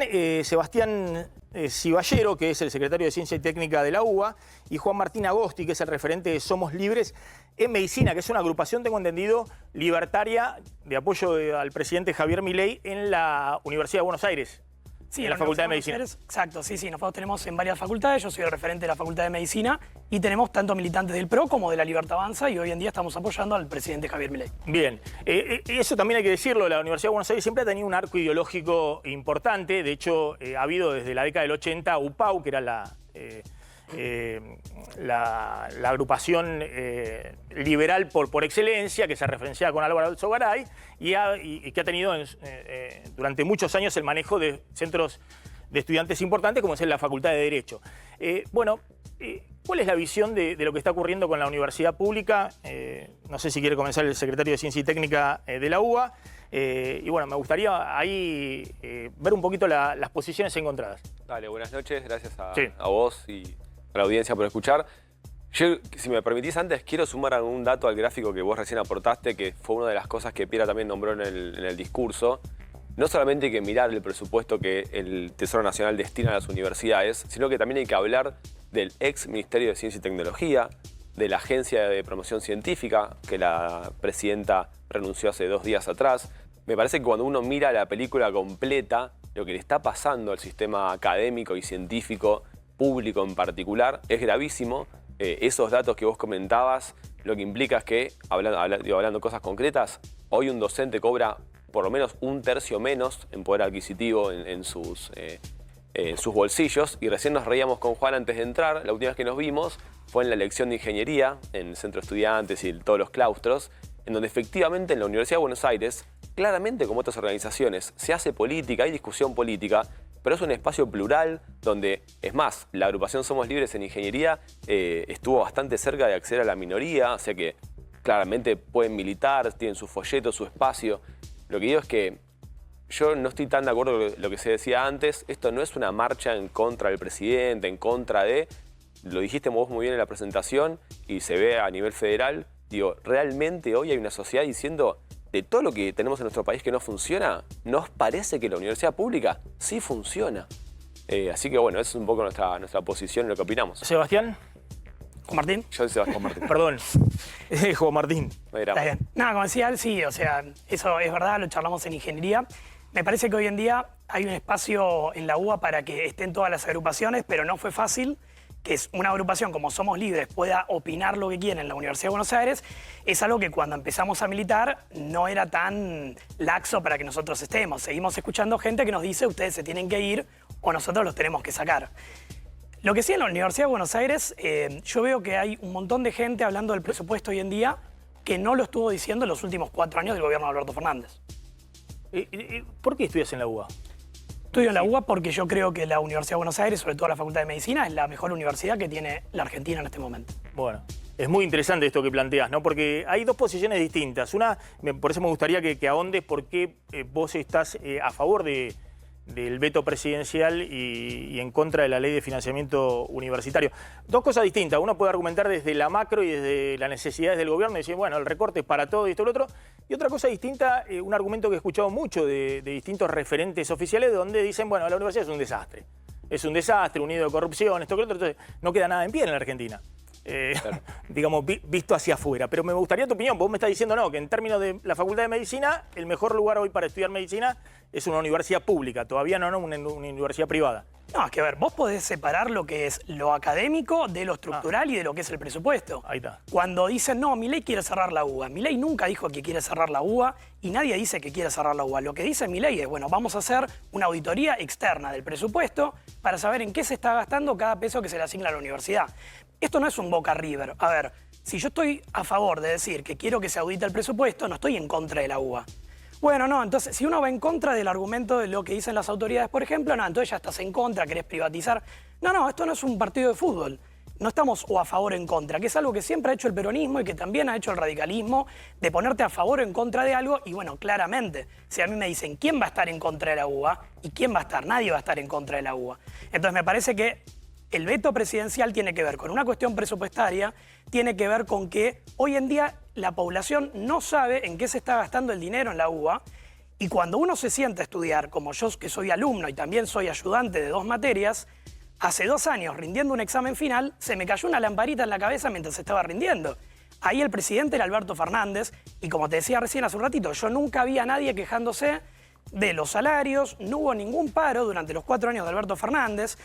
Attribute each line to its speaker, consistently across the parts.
Speaker 1: Están Sebastián Ciballero, que es el secretario de Ciencia y Técnica de la UBA, y Juan Martín Agosti, que es el referente de Somos Libres en Medicina, que es una agrupación, tengo entendido, libertaria de apoyo al presidente Javier Milei en la Universidad de Buenos Aires.
Speaker 2: Sí,
Speaker 1: en la Facultad de Medicina.
Speaker 2: Exacto, sí. Nosotros tenemos en varias facultades, yo soy el referente de la Facultad de Medicina y tenemos tanto militantes del PRO como de la Libertad Avanza y hoy en día estamos apoyando al presidente Javier Milei.
Speaker 1: Bien, eso también hay que decirlo, la Universidad de Buenos Aires siempre ha tenido un arco ideológico importante, de hecho ha habido desde la década del 80 UPAU, que era la agrupación liberal por excelencia, que se referenciaba con Álvaro Alzogaray, y que ha tenido durante muchos años el manejo de centros de estudiantes importantes, como es la Facultad de Derecho. ¿Cuál es la visión de lo que está ocurriendo con la universidad pública? No sé si quiere comenzar el secretario de Ciencia y Técnica de la UBA. Y bueno, me gustaría ahí ver un poquito las posiciones encontradas.
Speaker 3: Dale, buenas noches, gracias a vos y a la audiencia por escuchar. Yo, si me permitís antes, quiero sumar algún dato al gráfico que vos recién aportaste, que fue una de las cosas que Piera también nombró en el discurso. No solamente hay que mirar el presupuesto que el Tesoro Nacional destina a las universidades, sino que también hay que hablar del ex Ministerio de Ciencia y Tecnología, de la Agencia de Promoción Científica, que la presidenta renunció hace 2 días atrás. Me parece que cuando uno mira la película completa, lo que le está pasando al sistema académico y científico público en particular es gravísimo. Esos datos que vos comentabas, lo que implica es que, hablando cosas concretas, hoy un docente cobra por lo menos 1/3 menos en poder adquisitivo en sus bolsillos. Y recién nos reíamos con Juan antes de entrar. La última vez que nos vimos fue en la lección de ingeniería, en el Centro de Estudiantes y todos los claustros, en donde efectivamente en la Universidad de Buenos Aires, claramente como otras organizaciones, se hace política, hay discusión política, pero es un espacio plural donde, es más, la agrupación Somos Libres en Ingeniería estuvo bastante cerca de acceder a la minoría, o sea que claramente pueden militar, tienen su folleto, su espacio. Lo que digo es que yo no estoy tan de acuerdo con lo que se decía antes. Esto no es una marcha en contra del presidente, en contra de... Lo dijiste vos muy bien en la presentación y se ve a nivel federal. Digo, realmente hoy hay una sociedad diciendo... De todo lo que tenemos en nuestro país que no funciona, nos parece que la universidad pública sí funciona. Así que bueno, esa es un poco nuestra posición y lo que opinamos.
Speaker 1: Sebastián.
Speaker 2: Juan Martín.
Speaker 3: Yo soy Sebastián Martín.
Speaker 1: Perdón, Juan Martín.
Speaker 2: Está bien. Nada, como decía él, sí, o sea, eso es verdad, lo charlamos en ingeniería. Me parece que hoy en día hay un espacio en la UBA para que estén todas las agrupaciones, pero no fue fácil que es una agrupación como Somos Libres pueda opinar lo que quiera en la Universidad de Buenos Aires, es algo que cuando empezamos a militar no era tan laxo para que nosotros estemos. Seguimos escuchando gente que nos dice ustedes se tienen que ir o nosotros los tenemos que sacar. Lo que sí en la Universidad de Buenos Aires, yo veo que hay un montón de gente hablando del presupuesto hoy en día que no lo estuvo diciendo en los últimos 4 años del gobierno de Alberto Fernández.
Speaker 1: ¿Por qué estudias en la UBA?
Speaker 2: Estudio en la UBA porque yo creo que la Universidad de Buenos Aires, sobre todo la Facultad de Medicina, es la mejor universidad que tiene la Argentina en este momento. Bueno,
Speaker 1: es muy interesante esto que planteas, ¿no? Porque hay 2 posiciones distintas. Una, por eso me gustaría que ahondes por qué vos estás a favor del veto presidencial y en contra de la ley de financiamiento universitario. 2 cosas distintas. Uno puede argumentar desde la macro y desde las necesidades del gobierno y decir, bueno, el recorte es para todo y esto y lo otro. Y otra cosa distinta, un argumento que he escuchado mucho de distintos referentes oficiales donde dicen, bueno, la universidad es un desastre. Es un desastre, un nido de corrupción, esto que lo otro. Entonces, no queda nada en pie en la Argentina. Claro. Digamos, visto hacia afuera. Pero me gustaría tu opinión. Vos me estás diciendo, no, que en términos de la Facultad de Medicina, el mejor lugar hoy para estudiar medicina es una universidad pública, todavía no una universidad privada.
Speaker 2: No, es que a ver, vos podés separar lo que es lo académico de lo estructural y de lo que es el presupuesto.
Speaker 1: Ahí está.
Speaker 2: Cuando dicen, no, Milei quiere cerrar la UBA. Milei nunca dijo que quiere cerrar la UBA y nadie dice que quiere cerrar la UBA. Lo que dice Milei es, bueno, vamos a hacer una auditoría externa del presupuesto para saber en qué se está gastando cada peso que se le asigna a la universidad. Esto no es un Boca River. A ver, si yo estoy a favor de decir que quiero que se audite el presupuesto, no estoy en contra de la UBA. Bueno, no, entonces, si uno va en contra del argumento de lo que dicen las autoridades, por ejemplo, no, entonces ya estás en contra, querés privatizar. No, esto no es un partido de fútbol. No estamos o a favor o en contra, que es algo que siempre ha hecho el peronismo y que también ha hecho el radicalismo, de ponerte a favor o en contra de algo. Y bueno, claramente, si a mí me dicen quién va a estar en contra de la UBA y quién va a estar, nadie va a estar en contra de la UBA. Entonces me parece que el veto presidencial tiene que ver con una cuestión presupuestaria, tiene que ver con que hoy en día la población no sabe en qué se está gastando el dinero en la UBA Y cuando uno se sienta a estudiar, como yo que soy alumno y también soy ayudante de 2 materias, hace 2 años rindiendo un examen final, se me cayó una lamparita en la cabeza mientras estaba rindiendo. Ahí el presidente era Alberto Fernández y como te decía recién hace un ratito, yo nunca vi a nadie quejándose de los salarios, no hubo ningún paro durante los 4 años de Alberto Fernández.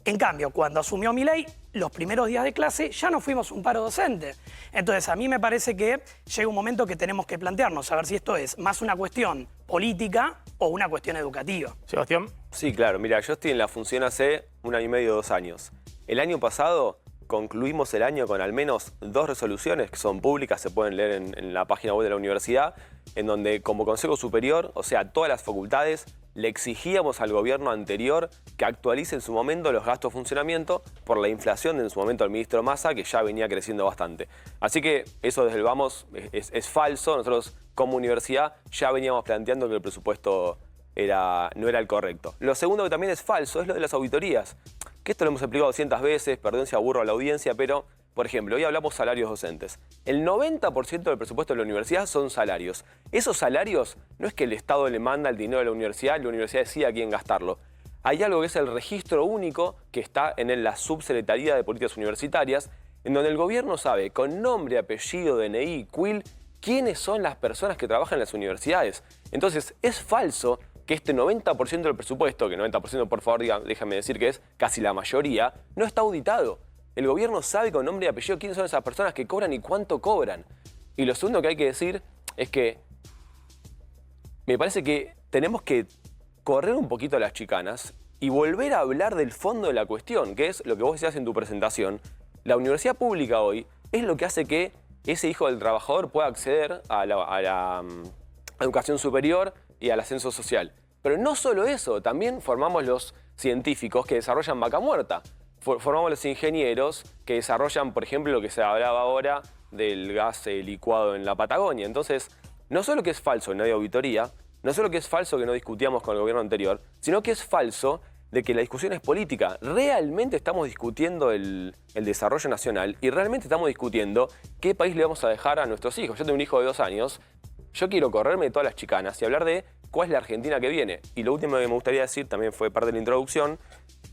Speaker 2: En cambio, cuando asumió Milei, los primeros días de clase ya no fuimos un paro docente. Entonces, a mí me parece que llega un momento que tenemos que plantearnos a ver si esto es más una cuestión política o una cuestión educativa.
Speaker 1: Sebastián.
Speaker 3: Sí, claro. Mira, yo estoy en la función hace 1 año y medio, 2 años. El año pasado concluimos el año con al menos 2 resoluciones que son públicas, se pueden leer en la página web de la universidad, en donde como Consejo Superior, o sea, todas las facultades, le exigíamos al gobierno anterior que actualice en su momento los gastos de funcionamiento por la inflación de en su momento del ministro Massa, que ya venía creciendo bastante. Así que eso desde el vamos es falso. Nosotros como universidad ya veníamos planteando que el presupuesto no era el correcto. Lo segundo que también es falso es lo de las auditorías, que esto lo hemos explicado 200 veces, perdón si aburro a la audiencia, pero por ejemplo, hoy hablamos salarios docentes. El 90% del presupuesto de la universidad son salarios. Esos salarios no es que el Estado le manda el dinero a la universidad decide a quién gastarlo. Hay algo que es el registro único que está en la Subsecretaría de Políticas Universitarias, en donde el gobierno sabe con nombre, apellido, DNI, CUIL, quiénes son las personas que trabajan en las universidades. Entonces, es falso que este 90% del presupuesto, que 90% por favor déjame decir que es casi la mayoría, no está auditado. El gobierno sabe con nombre y apellido quiénes son esas personas que cobran y cuánto cobran. Y lo segundo que hay que decir es que me parece que tenemos que correr un poquito las chicanas y volver a hablar del fondo de la cuestión, que es lo que vos decías en tu presentación. La universidad pública hoy es lo que hace que ese hijo del trabajador pueda acceder a la educación superior y al ascenso social. Pero no solo eso, también formamos los científicos que desarrollan vaca muerta. Formamos los ingenieros que desarrollan, por ejemplo, lo que se hablaba ahora del gas licuado en la Patagonia. Entonces, no solo que es falso que no hay auditoría, no solo que es falso que no discutíamos con el gobierno anterior, sino que es falso de que la discusión es política. Realmente estamos discutiendo el desarrollo nacional y realmente estamos discutiendo qué país le vamos a dejar a nuestros hijos. Yo tengo un hijo de 2 años, yo quiero correrme de todas las chicanas y hablar de cuál es la Argentina que viene. Y lo último que me gustaría decir, también fue parte de la introducción,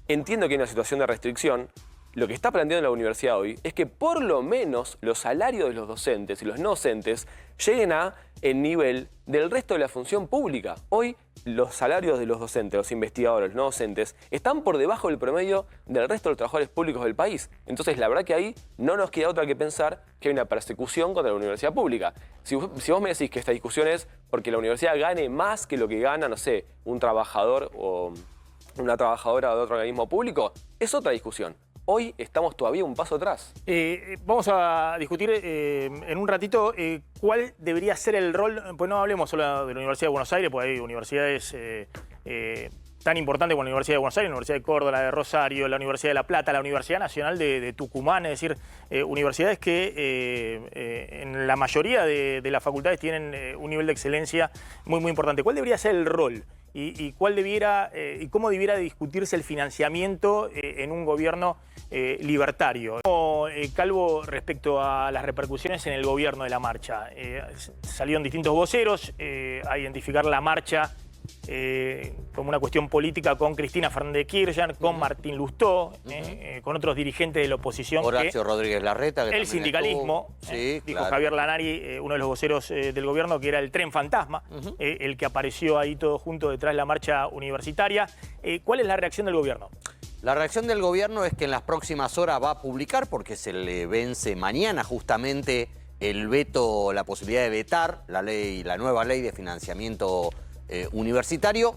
Speaker 3: entiendo que hay una situación de restricción. Lo que está planteando la universidad hoy es que por lo menos los salarios de los docentes y los no docentes lleguen a el nivel del resto de la función pública. Hoy los salarios de los docentes, los investigadores, los no docentes, están por debajo del promedio del resto de los trabajadores públicos del país. Entonces la verdad que ahí no nos queda otra que pensar que hay una persecución contra la universidad pública. Si vos me decís que esta discusión es porque la universidad gane más que lo que gana, no sé, un trabajador o una trabajadora de otro organismo público, es otra discusión. Hoy estamos todavía un paso atrás.
Speaker 1: Vamos a discutir en un ratito cuál debería ser el rol, pues no hablemos solo de la Universidad de Buenos Aires, porque hay universidades tan importantes como la Universidad de Buenos Aires, la Universidad de Córdoba, la de Rosario, la Universidad de La Plata, la Universidad Nacional de Tucumán, es decir, universidades que en la mayoría de las facultades tienen un nivel de excelencia muy, muy importante. ¿Cuál debería ser el rol? Y cuál debiera y cómo debiera discutirse el financiamiento en un gobierno libertario. Calvo, respecto a las repercusiones en el gobierno de la marcha, salieron distintos voceros a identificar la marcha como una cuestión política con Cristina Fernández de Kirchner, con Martín Lustó, con otros dirigentes de la oposición.
Speaker 4: Horacio Rodríguez Larreta. Que
Speaker 1: el sindicalismo,
Speaker 4: sí,
Speaker 1: dijo
Speaker 4: claro.
Speaker 1: Javier Lanari, uno de los voceros del gobierno, que era el tren fantasma, el que apareció ahí todo junto detrás de la marcha universitaria. ¿Cuál es la reacción del gobierno?
Speaker 4: La reacción del gobierno es que en las próximas horas va a publicar, porque se le vence mañana justamente el veto, la posibilidad de vetar la nueva ley de financiamiento universitario.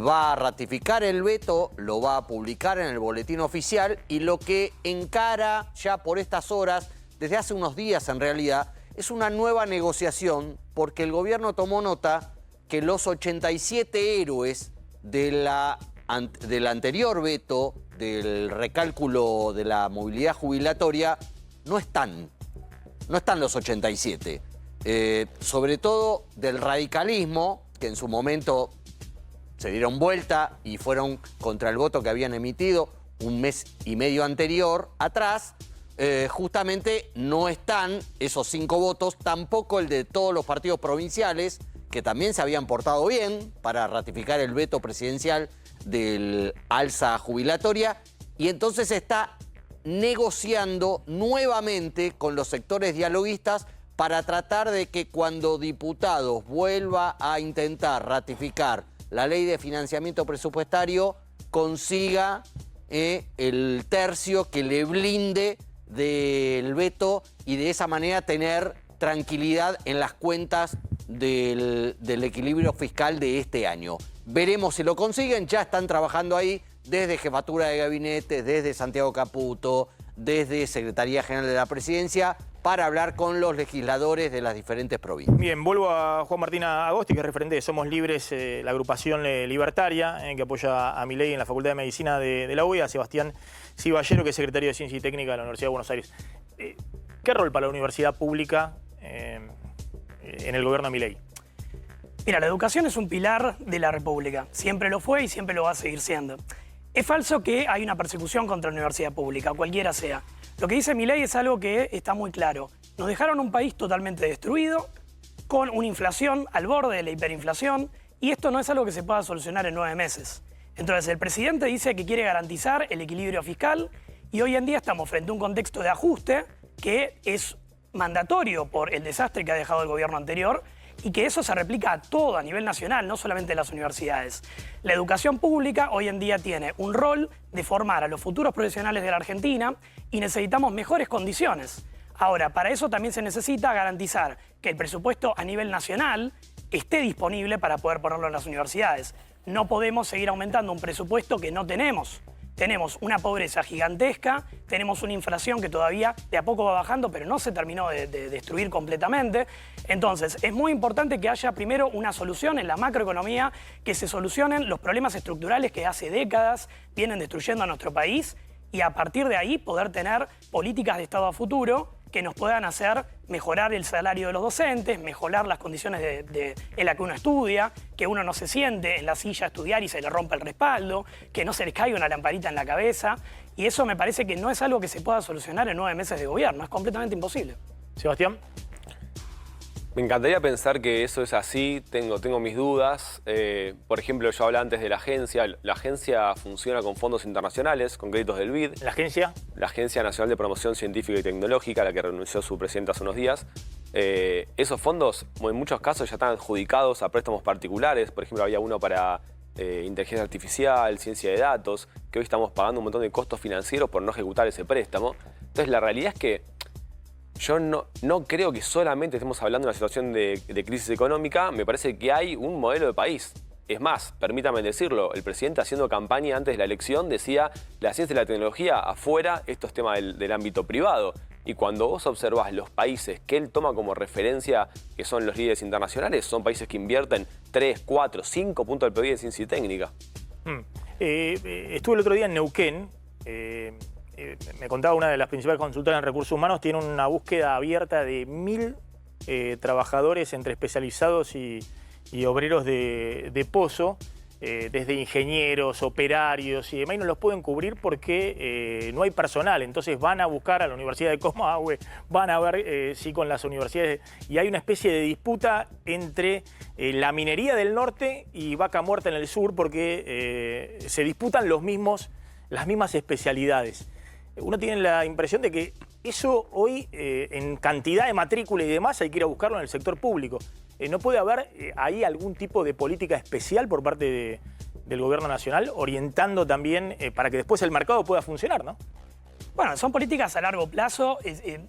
Speaker 4: Va a ratificar el veto, lo va a publicar en el boletín oficial, y lo que encara ya por estas horas, desde hace unos días en realidad, es una nueva negociación, porque el gobierno tomó nota que los 87 héroes del anterior veto, del recálculo de la movilidad jubilatoria, no están los 87. Sobre todo del radicalismo, que en su momento se dieron vuelta y fueron contra el voto que habían emitido un mes y medio anterior atrás. Justamente no están esos 5 votos, tampoco el de todos los partidos provinciales, que también se habían portado bien para ratificar el veto presidencial del alza jubilatoria, y entonces está negociando nuevamente con los sectores dialoguistas para tratar de que cuando Diputados vuelva a intentar ratificar la ley de financiamiento presupuestario, consiga el tercio que le blinde del veto y de esa manera tener tranquilidad en las cuentas del equilibrio fiscal de este año. Veremos si lo consiguen, ya están trabajando ahí desde Jefatura de Gabinete, desde Santiago Caputo, desde Secretaría General de la Presidencia, para hablar con los legisladores de las diferentes provincias.
Speaker 1: Bien, vuelvo a Juan Martín Agosti, que es referente de Somos Libres, la agrupación libertaria, que apoya a Milei en la Facultad de Medicina de la UBA, a Sebastián Ciballero, que es secretario de Ciencia y Técnica de la Universidad de Buenos Aires. ¿Qué rol para la universidad pública en el gobierno de Milei?
Speaker 2: Mira, la educación es un pilar de la República. Siempre lo fue y siempre lo va a seguir siendo. Es falso que hay una persecución contra la universidad pública, cualquiera sea. Lo que dice Milei es algo que está muy claro. Nos dejaron un país totalmente destruido, con una inflación al borde de la hiperinflación, y esto no es algo que se pueda solucionar en 9 meses. Entonces, el presidente dice que quiere garantizar el equilibrio fiscal, y hoy en día estamos frente a un contexto de ajuste que es mandatorio por el desastre que ha dejado el gobierno anterior, y que eso se replica a todo a nivel nacional, no solamente en las universidades. La educación pública hoy en día tiene un rol de formar a los futuros profesionales de la Argentina y necesitamos mejores condiciones. Ahora, para eso también se necesita garantizar que el presupuesto a nivel nacional esté disponible para poder ponerlo en las universidades. No podemos seguir aumentando un presupuesto que no tenemos. Tenemos una pobreza gigantesca, tenemos una inflación que todavía de a poco va bajando, pero no se terminó de destruir completamente. Entonces, es muy importante que haya primero una solución en la macroeconomía, que se solucionen los problemas estructurales que hace décadas vienen destruyendo a nuestro país, y a partir de ahí poder tener políticas de Estado a futuro que nos puedan hacer mejorar el salario de los docentes, mejorar las condiciones en las que uno estudia, que uno no se siente en la silla a estudiar y se le rompa el respaldo, que no se les caiga una lamparita en la cabeza. Y eso me parece que no es algo que se pueda solucionar en 9 meses de gobierno, es completamente imposible.
Speaker 1: Sebastián.
Speaker 3: Me encantaría pensar que eso es así, tengo mis dudas. Por ejemplo, yo hablaba antes de la agencia. La agencia funciona con fondos internacionales, con créditos del BID.
Speaker 1: ¿La agencia?
Speaker 3: La Agencia Nacional de Promoción Científica y Tecnológica, a la que renunció su presidente hace unos días. Esos fondos, en muchos casos, ya están adjudicados a préstamos particulares. Por ejemplo, había uno para inteligencia artificial, ciencia de datos, que hoy estamos pagando un montón de costos financieros por no ejecutar ese préstamo. Entonces, la realidad es que yo no creo que solamente estemos hablando de una situación de crisis económica. Me parece que hay un modelo de país. Es más, permítame decirlo, el presidente haciendo campaña antes de la elección decía la ciencia y la tecnología afuera, esto es tema del ámbito privado. Y cuando vos observás los países que él toma como referencia, que son los líderes internacionales, son países que invierten 3, 4, 5 puntos del PIB en ciencia y técnica.
Speaker 1: Estuve el otro día en Neuquén. Me contaba una de las principales consultoras en recursos humanos, tiene una búsqueda abierta de 1000 trabajadores entre especializados y obreros de pozo, desde ingenieros, operarios y demás, y no los pueden cubrir porque no hay personal. Entonces van a buscar a la Universidad de Comahue, van a ver si con las universidades, y hay una especie de disputa entre la minería del norte y Vaca Muerta en el sur, porque se disputan las mismas especialidades. Uno tiene la impresión de que eso hoy, en cantidad de matrícula y demás, hay que ir a buscarlo en el sector público. ¿No puede haber ahí algún tipo de política especial por parte del gobierno nacional, orientando también para que después el mercado pueda funcionar, ¿no?
Speaker 2: Bueno, son políticas a largo plazo.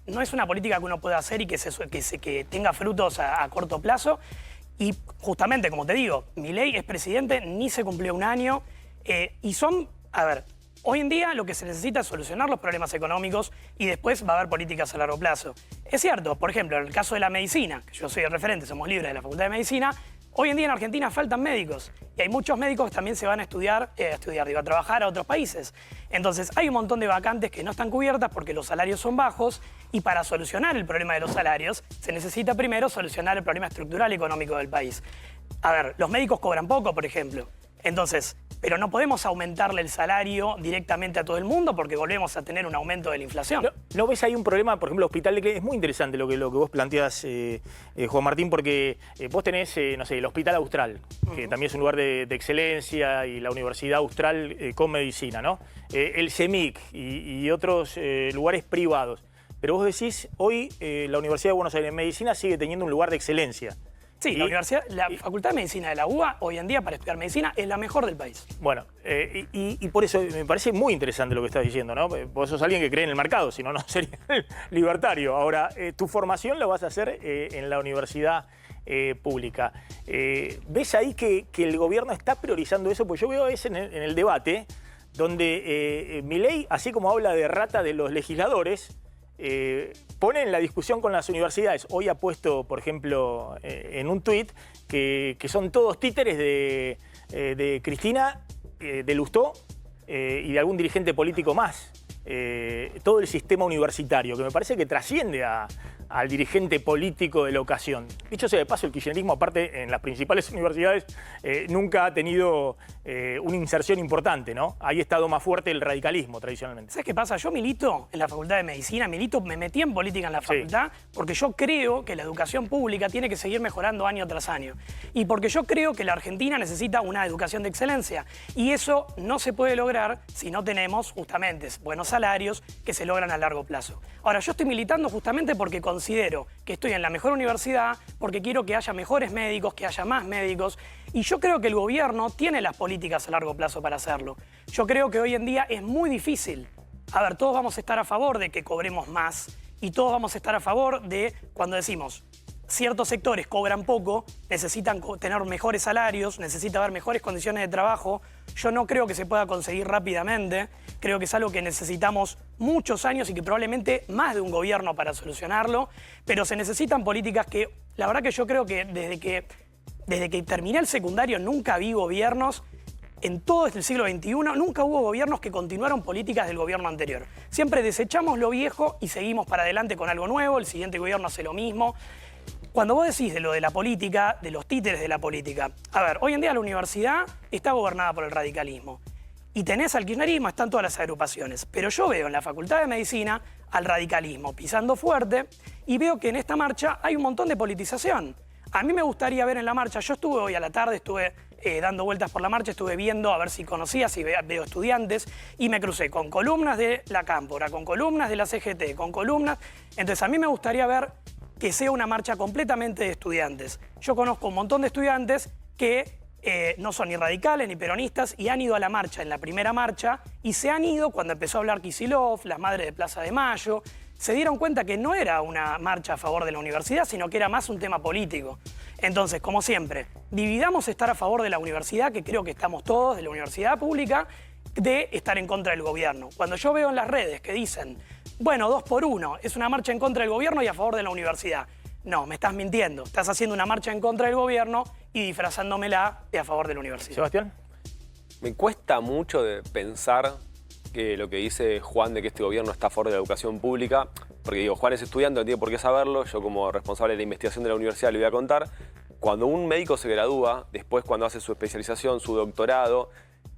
Speaker 2: No es una política que uno pueda hacer y que tenga frutos a corto plazo. Y justamente, como te digo, Milei es presidente, ni se cumplió un año. Hoy en día lo que se necesita es solucionar los problemas económicos y después va a haber políticas a largo plazo. Es cierto, por ejemplo, en el caso de la medicina, que yo soy el referente, Somos Libres de la Facultad de Medicina, hoy en día en Argentina faltan médicos y hay muchos médicos que también se van a trabajar a otros países. Entonces hay un montón de vacantes que no están cubiertas porque los salarios son bajos, y para solucionar el problema de los salarios se necesita primero solucionar el problema estructural económico del país. A ver, los médicos cobran poco, por ejemplo. Entonces, pero no podemos aumentarle el salario directamente a todo el mundo porque volvemos a tener un aumento de la inflación.
Speaker 1: ¿No ves ahí un problema? Por ejemplo, el Hospital de Clínicas. Es muy interesante lo que vos planteas, Juan Martín, porque vos tenés, no sé, el Hospital Austral, que también es un lugar de excelencia, y la Universidad Austral con medicina, ¿no? El CEMIC y otros lugares privados. Pero vos decís, hoy la Universidad de Buenos Aires en Medicina sigue teniendo un lugar de excelencia.
Speaker 2: Sí, la Facultad de Medicina de la UBA, hoy en día, para estudiar medicina, es la mejor del país.
Speaker 1: Bueno, y por eso me parece muy interesante lo que estás diciendo, ¿no? Vos sos alguien que cree en el mercado, si no, no sería libertario. Ahora, tu formación la vas a hacer en la universidad pública. ¿Ves ahí que el gobierno está priorizando eso? Pues yo veo eso en el debate, donde Milei, así como habla de rata de los legisladores, pone en la discusión con las universidades. Hoy ha puesto, por ejemplo, en un tuit que son todos títeres de Cristina, de Lustó y de algún dirigente político más. Todo el sistema universitario, que me parece que trasciende al dirigente político de la ocasión. Dicho sea de paso, el kirchnerismo, aparte, en las principales universidades, nunca ha tenido una inserción importante, ¿no? Ahí ha estado más fuerte el radicalismo, tradicionalmente.
Speaker 2: ¿Sabes qué pasa? Yo milito en la Facultad de Medicina, me metí en política en la facultad, porque yo creo que la educación pública tiene que seguir mejorando año tras año. Y porque yo creo que la Argentina necesita una educación de excelencia. Y eso no se puede lograr si no tenemos, justamente, buenos salarios que se logran a largo plazo. Ahora, yo estoy militando justamente porque considero que estoy en la mejor universidad, porque quiero que haya mejores médicos, que haya más médicos, y yo creo que el gobierno tiene las políticas a largo plazo para hacerlo. Yo creo que hoy en día es muy difícil. A ver, todos vamos a estar a favor de que cobremos más, y todos vamos a estar a favor de, cuando decimos, ciertos sectores cobran poco, necesitan tener mejores salarios, necesita haber mejores condiciones de trabajo. Yo no creo que se pueda conseguir rápidamente. Creo que es algo que necesitamos muchos años y que probablemente más de un gobierno para solucionarlo. Pero se necesitan políticas que, la verdad que yo creo que desde que terminé el secundario nunca vi gobiernos. En todo el siglo XXI nunca hubo gobiernos que continuaron políticas del gobierno anterior. Siempre desechamos lo viejo y seguimos para adelante con algo nuevo. El siguiente gobierno hace lo mismo. Cuando vos decís de lo de la política, de los títeres de la política, a ver, hoy en día la universidad está gobernada por el radicalismo. Y tenés al kirchnerismo, están todas las agrupaciones. Pero yo veo en la Facultad de Medicina al radicalismo pisando fuerte y veo que en esta marcha hay un montón de politización. A mí me gustaría ver en la marcha, yo estuve hoy a la tarde, estuve dando vueltas por la marcha, estuve viendo a ver si conocía, si veo estudiantes, y me crucé con columnas de la Cámpora, con columnas de la CGT, con columnas. Entonces a mí me gustaría ver que sea una marcha completamente de estudiantes. Yo conozco un montón de estudiantes que no son ni radicales ni peronistas y han ido a la marcha, en la primera marcha, y se han ido cuando empezó a hablar Kicillof, las madres de Plaza de Mayo. Se dieron cuenta que no era una marcha a favor de la universidad, sino que era más un tema político. Entonces, como siempre, dividamos estar a favor de la universidad, que creo que estamos todos, de la universidad pública, de estar en contra del gobierno. Cuando yo veo en las redes que dicen, bueno, 2 por 1, es una marcha en contra del gobierno y a favor de la universidad. No, me estás mintiendo. Estás haciendo una marcha en contra del gobierno y disfrazándomela de a favor de la universidad.
Speaker 1: Sebastián.
Speaker 3: Me cuesta mucho de pensar que lo que dice Juan de que este gobierno está a favor de la educación pública, porque digo, Juan es estudiante, no tiene por qué saberlo, yo como responsable de la investigación de la universidad le voy a contar. Cuando un médico se gradúa, después cuando hace su especialización, su doctorado,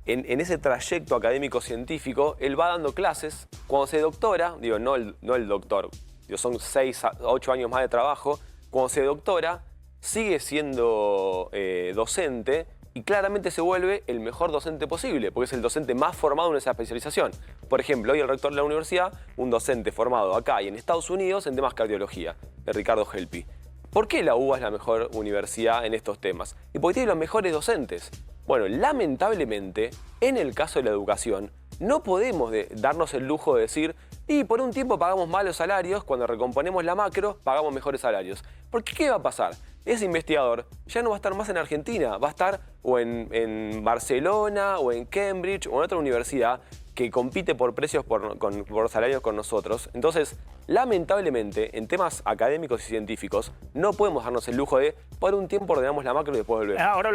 Speaker 3: en ese trayecto académico-científico, él va dando clases. Cuando se doctora, digo, no el doctor, digo, son 6 a 8 años más de trabajo, cuando se doctora, sigue siendo docente y claramente se vuelve el mejor docente posible, porque es el docente más formado en esa especialización. Por ejemplo, hoy el rector de la universidad, un docente formado acá y en Estados Unidos en temas cardiología, Ricardo Helpi. ¿Por qué la UBA es la mejor universidad en estos temas? Y porque tiene los mejores docentes. Bueno, lamentablemente, en el caso de la educación, no podemos darnos el lujo de decir y por un tiempo pagamos malos salarios, cuando recomponemos la macro, pagamos mejores salarios. Porque ¿qué va a pasar? Ese investigador ya no va a estar más en Argentina, va a estar o en Barcelona, o en Cambridge, o en otra universidad que compite por precios, por salarios con nosotros. Entonces, lamentablemente, en temas académicos y científicos, no podemos darnos el lujo de por un tiempo ordenamos la macro y después volvemos.
Speaker 1: Ahora